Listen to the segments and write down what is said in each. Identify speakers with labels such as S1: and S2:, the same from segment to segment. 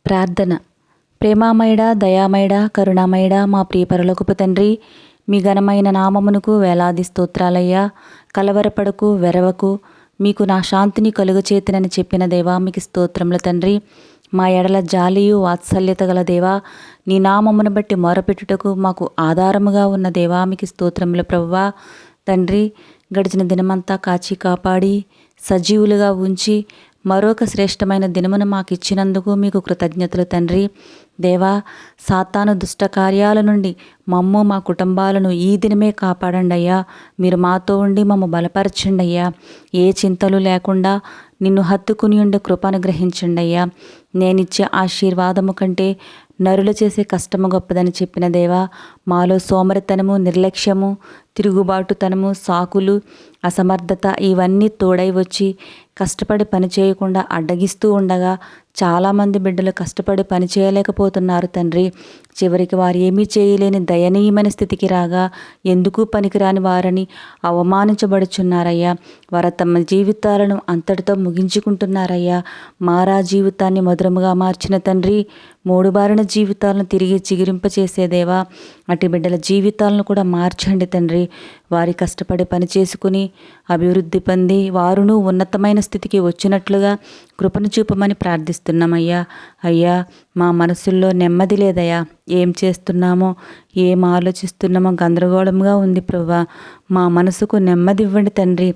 S1: ప్రార్థన. ప్రేమామయుడా, దయామయుడా, కరుణామయుడా, మా ప్రియ పరలోకపు తండ్రి, మీ ఘనమైన నామమునకు వేలాది స్తోత్రాలయ్యా. కలవరపడకు, వెరవకు, మీకు నా శాంతిని కలుగచేతునని చెప్పిన దేవా, మీకు స్తోత్రములు తండ్రి. మా ఎడల జాలియు వాత్సల్యత గల దేవా, నీ నామమును బట్టి మొరపెట్టుటకు మాకు ఆధారముగా ఉన్న దేవా, మీకు స్తోత్రములు ప్రభువా. తండ్రి, గడిచిన దినమంతా కాచి కాపాడి సజీవులుగా ఉంచి మరొక శ్రేష్టమైన దినమును మాకు ఇచ్చినందుకు మీకు కృతజ్ఞతలు తండ్రి. దేవా, సాతాను దుష్ట కార్యాల నుండి మమ్ము మా కుటుంబాలను ఈ దినమే కాపాడండి అయ్యా. మీరు మాతో ఉండి మమ్మ బలపరచండి అయ్యా. ఏ చింతలు లేకుండా నిన్ను హత్తుకుని ఉండే కృపను గ్రహించండి అయ్యా. నేనిచ్చే ఆశీర్వాదము కంటే నరులు చేసే కష్టము గొప్పదని చెప్పిన దేవా, మాలో సోమరితనము, నిర్లక్ష్యము, తిరుగుబాటుతనము, సాకులు, అసమర్థత ఇవన్నీ తోడై వచ్చి కష్టపడి పని చేయకుండా అడ్డగిస్తూ ఉండగా చాలామంది బిడ్డలు కష్టపడి పని చేయలేకపోతున్నారు తండ్రి. చివరికి వారు ఏమీ చేయలేని దయనీయమైన స్థితికి రాగా ఎందుకు పనికిరాని వారని అవమానించబడుచున్నారయ్యా. వారు తమ జీవితాలను అంతటితో ముగించుకుంటున్నారయ్యా. మారా జీవితాన్ని మధురముగా మార్చిన తండ్రి, మూడుబారిన జీవితాలను తిరిగి చిగురింపచేసేదేవా, అటు బిడ్డల జీవితాలను కూడా మార్చండి తండ్రి. వారి కష్టపడి పని చేసుకుని అభివృద్ధి పొంది వారును ఉన్నతమైన స్థితికి వచ్చినట్లుగా కృపను చూపమని ప్రార్థిస్తున్నామయ్యా. అయ్యా, మా మనసుల్లో నెమ్మది లేదయ్యా. ఏం చేస్తున్నామో, ఏం ఆలోచిస్తున్నామో గందరగోళంగా ఉంది ప్రభువా. మా మనసుకు నెమ్మది ఇవ్వండి తండ్రి.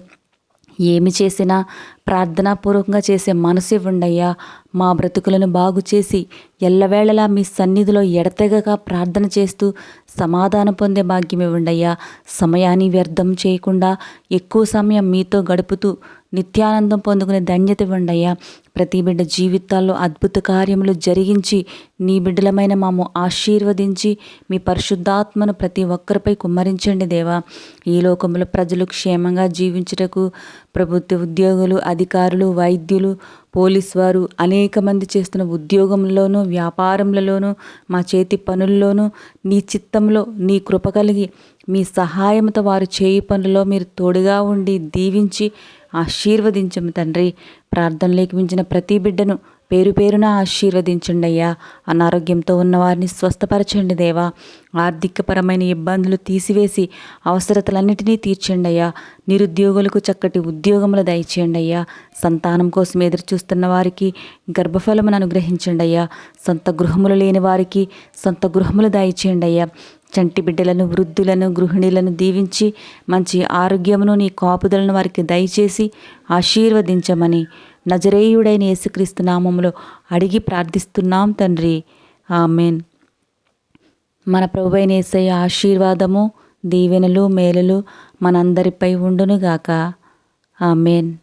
S1: ఏమి చేసినా ప్రార్థనాపూర్వకంగా చేసే మనసు ఇవ్వండి అయ్యా. మా బ్రతుకులను బాగు చేసి ఎల్లవేళలా మీ సన్నిధిలో ఎడతెగక ప్రార్థన చేస్తూ సమాధానం పొందే భాగ్యం ఇవ్వండి అయ్యా. సమయాన్ని వ్యర్థం చేయకుండా ఎక్కువ సమయం మీతో గడుపుతూ నిత్యానందం పొందుకునే ధన్యత ఇవ్వండి అయ్యా. ప్రతి బిడ్డ జీవితాల్లో అద్భుత కార్యములు జరిగించి నీ బిడ్డలమైన మాము ఆశీర్వదించి మీ పరిశుద్ధాత్మను ప్రతి ఒక్కరిపై కుమ్మరించండి దేవా. ఈ లోకంలో ప్రజలు క్షేమంగా జీవించుటకు ప్రభుత్వ ఉద్యోగులు, అధికారులు, వైద్యులు, పోలీసు వారు అనేక మంది చేస్తున్న ఉద్యోగంలోనూ, వ్యాపారంలోనూ, మా చేతి పనుల్లోనూ నీ చిత్తంలో నీ కృప కలిగి మీ సహాయంతో వారు చేయి పనుల్లో మీరు తోడుగా ఉండి దీవించి ఆశీర్వదించము తండ్రి. ప్రార్థనలోకి మించిన ప్రతి బిడ్డను పేరు పేరున ఆశీర్వదించండి అయ్యా. అనారోగ్యంతో ఉన్నవారిని స్వస్థపరచండి దేవా. ఆర్థికపరమైన ఇబ్బందులు తీసివేసి అవసరతలన్నిటినీ తీర్చండి అయ్యా. నిరుద్యోగులకు చక్కటి ఉద్యోగములు దయచేయండి అయ్యా. సంతానం కోసం ఎదురు చూస్తున్న వారికి గర్భఫలమును అనుగ్రహించండి అయ్యా. సొంత గృహములు లేని వారికి సొంత గృహములు దయచేయండి అయ్యా. చంటి బిడ్డలను, వృద్ధులను, గృహిణులను దీవించి మంచి ఆరోగ్యమును నీ కాపుదలను వారికి దయచేసి ఆశీర్వదించమని నజరేయుడైన యేసుక్రీస్తు నామములో అడిగి ప్రార్థిస్తున్నాం తండ్రి. ఆమెన్. మన ప్రభువైన యేసయ్య ఆశీర్వాదము, దీవెనలు, మేలులు మనందరిపై ఉండునుగాక. ఆమెన్.